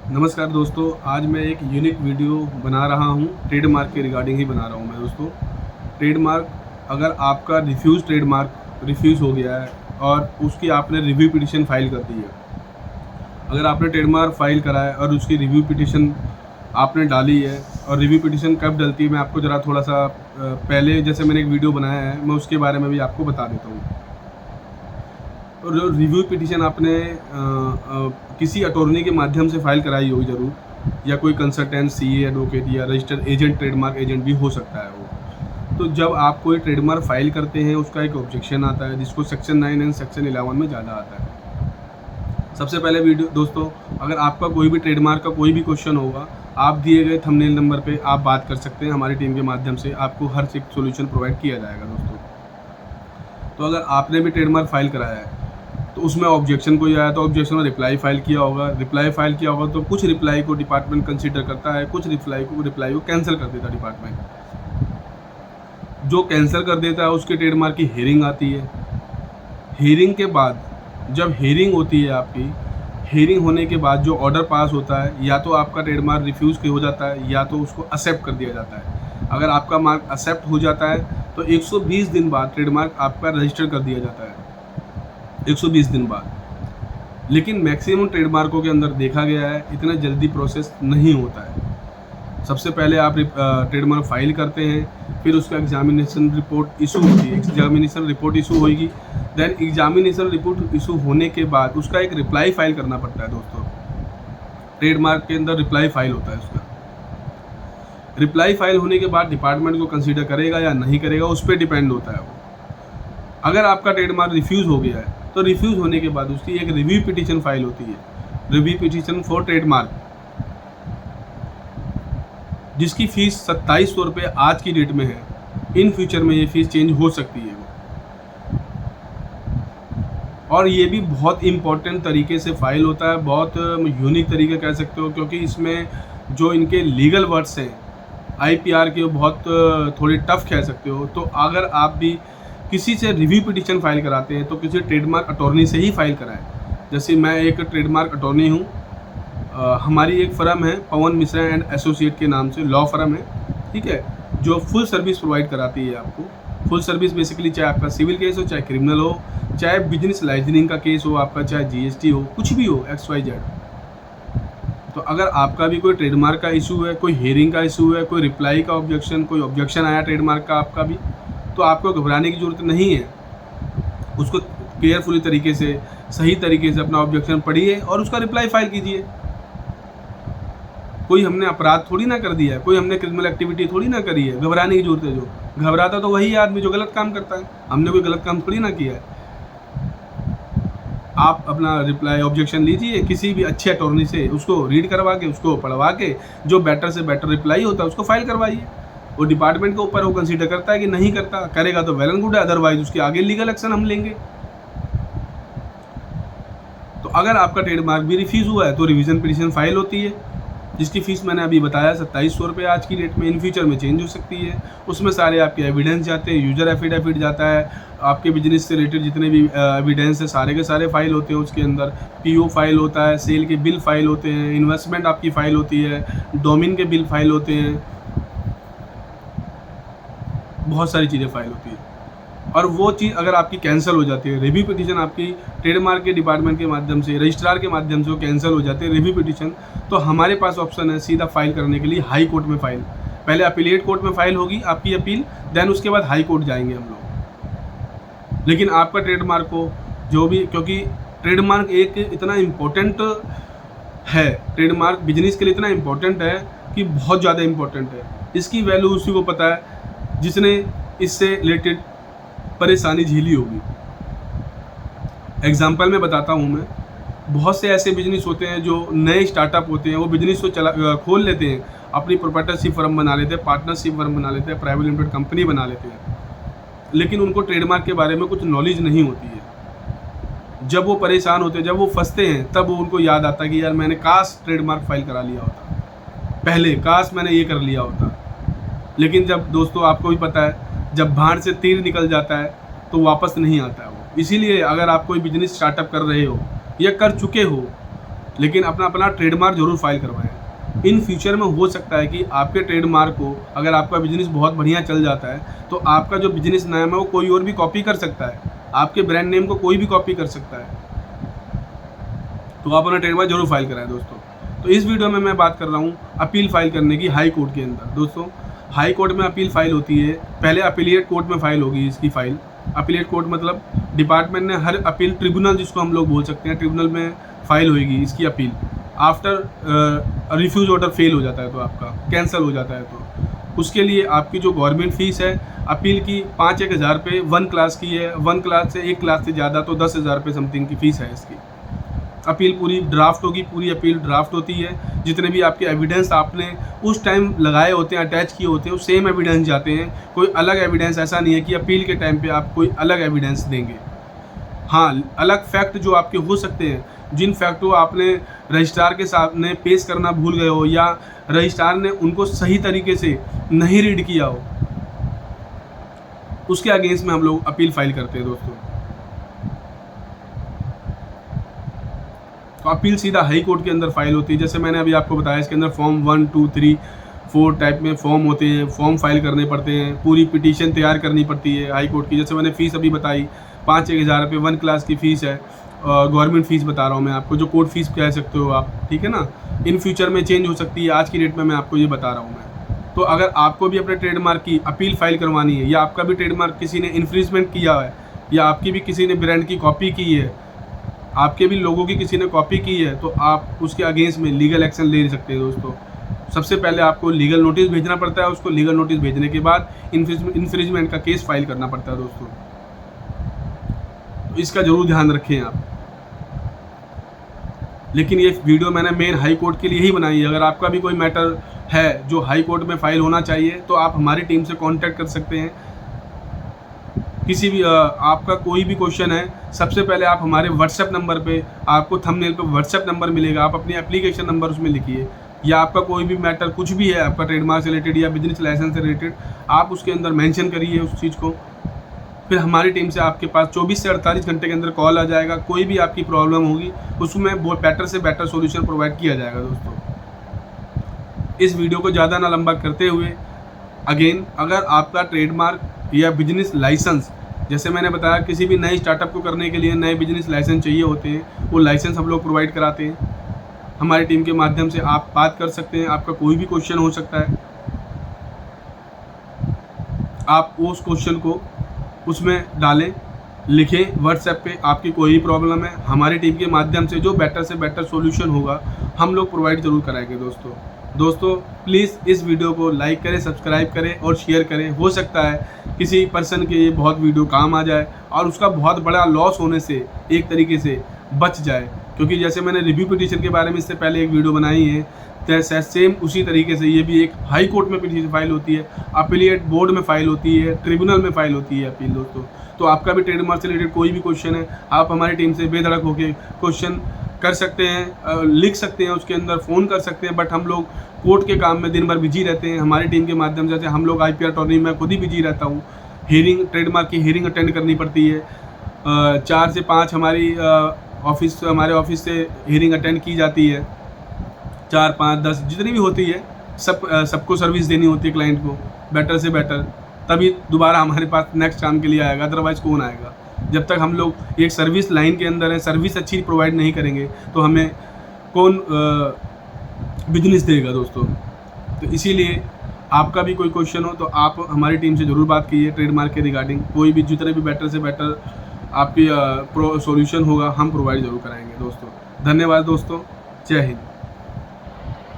नमस्कार दोस्तों, आज मैं एक यूनिक वीडियो बना रहा हूँ। ट्रेडमार्क के रिगार्डिंग ही बना रहा हूँ मैं दोस्तों। ट्रेडमार्क, अगर आपका ट्रेडमार्क रिफ्यूज़ हो गया है और उसकी आपने रिव्यू पिटीशन फाइल कर दी है, अगर आपने ट्रेडमार्क फाइल करा है और उसकी रिव्यू पिटीशन आपने डाली है, और रिव्यू पिटीशन कब डलती है मैं आपको ज़रा थोड़ा सा पहले जैसे मैंने एक वीडियो बनाया है मैं उसके बारे में भी आपको बता देता हूँ। और जो रिव्यू पिटीशन आपने किसी अटॉर्नी के माध्यम से फाइल कराई होगी ज़रूर, या कोई कंसल्टेंट, सीए, एडवोकेट या रजिस्टर्ड एजेंट, ट्रेडमार्क एजेंट भी हो सकता है वो। तो जब आप कोई ट्रेडमार्क फाइल करते हैं उसका एक ऑब्जेक्शन आता है जिसको सेक्शन 9 एंड सेक्शन 11 में ज़्यादा आता है। सबसे पहले वीडियो दोस्तों, अगर आपका कोई भी ट्रेडमार्क का कोई भी क्वेश्चन होगा, आप दिए गए थंबनेल नंबर पे आप बात कर सकते हैं। हमारी टीम के माध्यम से आपको हर एक सोल्यूशन प्रोवाइड किया जाएगा दोस्तों। तो अगर आपने भी ट्रेडमार्क फाइल कराया है तो उसमें ऑब्जेक्शन कोई आया तो ऑब्जेक्शन में रिप्लाई फाइल किया होगा। रिप्लाई फाइल किया होगा तो कुछ रिप्लाई को डिपार्टमेंट कंसीडर करता है, कुछ रिप्लाई को कैंसिल कर देता है डिपार्टमेंट। जो कैंसिल कर देता है उसके ट्रेडमार्क की हियरिंग आती है। हियरिंग के बाद, जब हियरिंग होती है आपकी, हियरिंग होने के बाद जो ऑर्डर पास होता है, या तो आपका ट्रेडमार्क रिफ्यूज़ हो जाता है या तो उसको एक्सेप्ट कर दिया जाता है। अगर आपका मार्क एक्सेप्ट हो जाता है तो 120 दिन बाद ट्रेडमार्क आपका रजिस्टर कर दिया जाता है, 120 दिन बाद। लेकिन मैक्सिमम ट्रेडमार्कों के अंदर देखा गया है इतना जल्दी प्रोसेस नहीं होता है। सबसे पहले आप ट्रेडमार्क फाइल करते हैं, फिर उसका एग्जामिनेशन रिपोर्ट इशू होती है, एग्जामिनेशन रिपोर्ट इशू होगी। देन एग्जामिनेशन रिपोर्ट इशू होने के बाद उसका एक रिप्लाई फाइल करना पड़ता है दोस्तों। ट्रेडमार्क के अंदर रिप्लाई फाइल होता है उसका। रिप्लाई फाइल होने के बाद डिपार्टमेंट को कंसीडर करेगा या नहीं करेगा उस पर डिपेंड होता है वो। अगर आपका ट्रेडमार्क रिफ्यूज़ हो गया है तो रिफ्यूज़ होने के बाद उसकी एक रिव्यू पिटीशन फाइल होती है, रिव्यू पिटीशन फॉर ट्रेडमार्क, जिसकी फ़ीस 2700 रुपये आज की डेट में है। इन फ्यूचर में ये फ़ीस चेंज हो सकती है और ये भी बहुत इम्पोर्टेंट तरीके से फाइल होता है, बहुत यूनिक तरीके कह सकते हो, क्योंकि इसमें जो इनके लीगल वर्ड्स हैं आईपीआर के, बहुत थोड़ी टफ कह सकते हो। तो अगर आप भी किसी से रिव्यू पिटीशन फाइल कराते हैं तो किसी ट्रेडमार्क अटॉर्नी से ही फाइल कराएं। जैसे मैं एक ट्रेडमार्क अटॉर्नी हूँ, हमारी एक फ़र्म है पवन मिश्रा एंड एसोसिएट के नाम से लॉ फ़र्म है, ठीक है, जो फुल सर्विस प्रोवाइड कराती है आपको। फुल सर्विस बेसिकली चाहे आपका सिविल केस हो, चाहे क्रिमिनल हो, चाहे बिजनेस लाइसेंसिंग का केस हो आपका, चाहे जीएसटी हो, कुछ भी हो, XYZ। तो अगर आपका भी कोई ट्रेडमार्क का इशू है, कोई हियरिंग का इशू है, कोई रिप्लाई का ऑब्जेक्शन, कोई ऑब्जेक्शन आया ट्रेडमार्क का आपका भी, तो आपको घबराने की ज़रूरत नहीं है। उसको केयरफुली तरीके से, सही तरीके से अपना ऑब्जेक्शन पढ़िए और उसका रिप्लाई फाइल कीजिए। कोई हमने अपराध थोड़ी ना कर दिया है, कोई हमने क्रिमिनल एक्टिविटी थोड़ी ना करी है, घबराने की जरूरत है। जो घबराता तो वही आदमी जो गलत काम करता है, हमने कोई गलत काम थोड़ी ना किया है। आप अपना रिप्लाई ऑब्जेक्शन लीजिए किसी भी अच्छे अटॉर्नी से, उसको रीड करवा के, उसको पढ़वा के, जो बेटर से बेटर रिप्लाई होता है उसको फाइल करवाइए। वो डिपार्टमेंट के ऊपर वो कंसीडर करता है कि नहीं करता, करेगा तो वेल एंड गुड है, अदरवाइज उसके आगे लीगल एक्शन हम लेंगे। तो अगर आपका ट्रेडमार्क भी रिफ्यूज़ हुआ है तो रिवीजन पिटीशन फाइल होती है, जिसकी फ़ीस मैंने अभी बताया 2700 रुपये आज की डेट में। इन फ्यूचर में चेंज हो सकती है। उसमें सारे आपके एविडेंस जाते हैं, यूजर एफिडेविट जाता है, आपके बिजनेस से रिलेटेड जितने भी एविडेंस है सारे के सारे फाइल होते हैं उसके अंदर। पीओ फाइल होता है, सेल के बिल फाइल होते हैं, इन्वेस्टमेंट आपकी फ़ाइल होती है, डोमेन के बिल फाइल होते हैं, बहुत सारी चीज़ें फाइल होती है। और वो चीज़ अगर आपकी कैंसिल हो जाती है, रिव्यू पिटीशन आपकी ट्रेडमार्क के डिपार्टमेंट के माध्यम से, रजिस्ट्रार के माध्यम से वो कैंसिल हो जाती है रिव्यू पिटीशन, तो हमारे पास ऑप्शन है सीधा फाइल करने के लिए हाई कोर्ट में फाइल। पहले अपीलेट कोर्ट में फाइल होगी आपकी अपील, देन उसके बाद हाई कोर्ट जाएंगे हम लोग। लेकिन आपका ट्रेडमार्क को जो भी, क्योंकि ट्रेडमार्क एक इतना इम्पोर्टेंट है, ट्रेडमार्क बिजनेस के लिए इतना इम्पोर्टेंट है कि बहुत ज़्यादा इम्पोर्टेंट है। इसकी वैल्यू उसी को पता है जिसने इससे रिलेटेड परेशानी झेली होगी। एग्जाम्पल में बताता हूँ मैं, बहुत से ऐसे बिजनेस होते हैं जो नए स्टार्टअप होते हैं, वो बिजनेस को खोल लेते हैं, अपनी प्रोप्राइटरशिप फर्म बना लेते हैं, पार्टनरशिप फर्म बना लेते हैं, प्राइवेट लिमिटेड कंपनी बना लेते हैं, लेकिन उनको ट्रेडमार्क के बारे में कुछ नॉलेज नहीं होती है। जब वो परेशान होते हैं, जब वो फंसते हैं, तब वो उनको याद आता है कि यार मैंने काश ट्रेडमार्क फाइल करा लिया होता पहले, काश मैंने ये कर लिया होता। लेकिन जब दोस्तों आपको भी पता है, जब भाड़ से तीर निकल जाता है तो वापस नहीं आता है वो। इसीलिए अगर आप कोई बिजनेस स्टार्टअप कर रहे हो या कर चुके हो लेकिन अपना अपना ट्रेडमार्क जरूर फाइल करवाएं। इन फ्यूचर में हो सकता है कि आपके ट्रेडमार्क को, अगर आपका बिजनेस बहुत बढ़िया चल जाता है तो आपका जो बिजनेस नाम है वो कोई और भी कॉपी कर सकता है, आपके ब्रांड नेम को कोई भी कॉपी कर सकता है। तो आप अपना ट्रेडमार्क जरूर फाइल कराएं दोस्तों। तो इस वीडियो में मैं बात कर रहा हूँ अपील फाइल करने की हाई कोर्ट के अंदर। दोस्तों हाई कोर्ट में अपील फाइल होती है, पहले अपीलिएट कोर्ट में फाइल होगी इसकी फाइल। अपीलिएट कोर्ट मतलब डिपार्टमेंट ने हर अपील ट्रिब्यूनल, जिसको हम लोग बोल सकते हैं, ट्रिब्यूनल में फाइल होगी इसकी appeal. After refuse order fail हो जाता है तो आपका कैंसिल हो जाता है, तो उसके लिए आपकी जो गवर्नमेंट फीस है अपील की 5-1 हज़ार रुपये 1 क्लास की है, 1 क्लास से 1 क्लास से ज़्यादा तो 10,000 रुपये समथिंग की फ़ीस है इसकी। अपील पूरी ड्राफ्ट होगी, पूरी अपील ड्राफ्ट होती है। जितने भी आपके एविडेंस आपने उस टाइम लगाए होते हैं, अटैच किए होते हैं, वो सेम एविडेंस जाते हैं। कोई अलग एविडेंस ऐसा नहीं है कि अपील के टाइम पे आप कोई अलग एविडेंस देंगे। हाँ, अलग फैक्ट जो आपके हो सकते हैं, जिन फैक्ट को आपने रजिस्ट्रार के सामने पेश करना भूल गए हो या रजिस्ट्रार ने उनको सही तरीके से नहीं रीड किया हो, उसके अगेंस्ट में हम लोग अपील फाइल करते हैं दोस्तों। तो अपील सीधा हाई कोर्ट के अंदर फाइल होती है। जैसे मैंने अभी आपको बताया, इसके अंदर फॉर्म 1, 2, 3, 4 टाइप में फॉर्म होते हैं, फॉर्म फाइल करने पड़ते हैं, पूरी पिटीशन तैयार करनी पड़ती है हाई कोर्ट की। जैसे मैंने फ़ीस अभी बताई 5-1 हज़ार रुपये 1 क्लास की फ़ीस है, गवर्नमेंट फ़ीस बता रहा हूँ मैं आपको, जो कोर्ट फीस कह सकते हो आप, ठीक है ना। इन फ्यूचर में चेंज हो सकती है, आज की डेट में मैं आपको ये बता रहा हूँ मैं। तो अगर आपको भी अपने ट्रेडमार्क की अपील फाइल करवानी है, या आपका भी ट्रेडमार्क किसी ने इन्फ्रिंजमेंट किया है, या आपकी भी किसी ने ब्रांड की कॉपी की है, आपके भी लोगों की किसी ने कॉपी की है, तो आप उसके अगेंस्ट में लीगल एक्शन ले सकते हैं दोस्तों। सबसे पहले आपको लीगल नोटिस भेजना पड़ता है, उसको लीगल नोटिस भेजने के बाद इन्फ्रिंजमेंट का केस फाइल करना पड़ता है दोस्तों। तो इसका ज़रूर ध्यान रखें आप। लेकिन ये वीडियो मैंने मेन हाई कोर्ट के लिए ही बनाई है। अगर आपका भी कोई मैटर है जो हाई कोर्ट में फाइल होना चाहिए, तो आप हमारी टीम से कांटेक्ट कर सकते हैं। किसी भी आपका कोई भी क्वेश्चन है, सबसे पहले आप हमारे व्हाट्सएप नंबर पे, आपको थंबनेल पे व्हाट्सएप नंबर मिलेगा, आप अपनी एप्लीकेशन नंबर उसमें लिखिए, या आपका कोई भी मैटर कुछ भी है आपका ट्रेडमार्क से रिलेटेड या बिजनेस लाइसेंस से रिलेटेड, आप उसके अंदर मेंशन करिए उस चीज़ को। फिर हमारी टीम से आपके पास 24 से 48 घंटे के अंदर कॉल आ जाएगा। कोई भी आपकी प्रॉब्लम होगी उसमें वो बेटर से बेटर सॉल्यूशन प्रोवाइड किया जाएगा दोस्तों। इस वीडियो को ज़्यादा ना लंबा करते हुए, अगेन, अगर आपका ट्रेडमार्क या बिजनेस लाइसेंस, जैसे मैंने बताया, किसी भी नए स्टार्टअप को करने के लिए नए बिजनेस लाइसेंस चाहिए होते हैं, वो लाइसेंस हम लोग प्रोवाइड कराते हैं। हमारी टीम के माध्यम से आप बात कर सकते हैं, आपका कोई भी क्वेश्चन हो सकता है, आप उस क्वेश्चन को उसमें डालें, लिखें व्हाट्सएप पे। आपकी कोई भी प्रॉब्लम है, हमारी टीम के माध्यम से जो बेटर से बेटर सॉल्यूशन होगा हम लोग प्रोवाइड ज़रूर कराएंगे दोस्तों। प्लीज़ इस वीडियो को लाइक करें, सब्सक्राइब करें और शेयर करें। हो सकता है किसी पर्सन के ये बहुत वीडियो काम आ जाए और उसका बहुत बड़ा लॉस होने से एक तरीके से बच जाए। क्योंकि जैसे मैंने रिव्यू पिटीशन के बारे में इससे पहले एक वीडियो बनाई है, सेम उसी तरीके से ये भी एक हाई कोर्ट में पिटीशन फाइल होती है, अपीलिएट बोर्ड में फाइल होती है, ट्रिब्यूनल में फाइल होती है अपील दोस्तों। तो आपका भी ट्रेडमार्क से रिलेटेड कोई भी क्वेश्चन है, आप हमारी टीम से बेधड़क होकर क्वेश्चन कर सकते हैं, लिख सकते हैं, उसके अंदर फ़ोन कर सकते हैं। बट हम लोग कोर्ट के काम में दिन भर बिजी रहते हैं। हमारी टीम के माध्यम से हम लोग IPR अटॉर्नी में खुद ही बिजी रहता हूँ। हियरिंग, ट्रेडमार्क की हियरिंग अटेंड करनी पड़ती है। 4 से 5 हमारे ऑफिस से हियरिंग अटेंड की जाती है। 4, 5, 10 जितनी भी होती है, सबको सर्विस देनी होती है क्लाइंट को बेटर से बेटर, तभी दोबारा हमारे पास नेक्स्ट काम के लिए आएगा, अदरवाइज़ कौन आएगा। जब तक हम लोग एक सर्विस लाइन के अंदर है, सर्विस अच्छी प्रोवाइड नहीं करेंगे तो हमें कौन बिजनेस देगा दोस्तों। तो इसीलिए आपका भी कोई क्वेश्चन हो तो आप हमारी टीम से ज़रूर बात कीजिए ट्रेडमार्क के रिगार्डिंग। कोई भी जितने भी बेटर से बेटर आपकी सॉल्यूशन होगा हम प्रोवाइड ज़रूर कराएंगे दोस्तों। धन्यवाद दोस्तों, जय हिंद।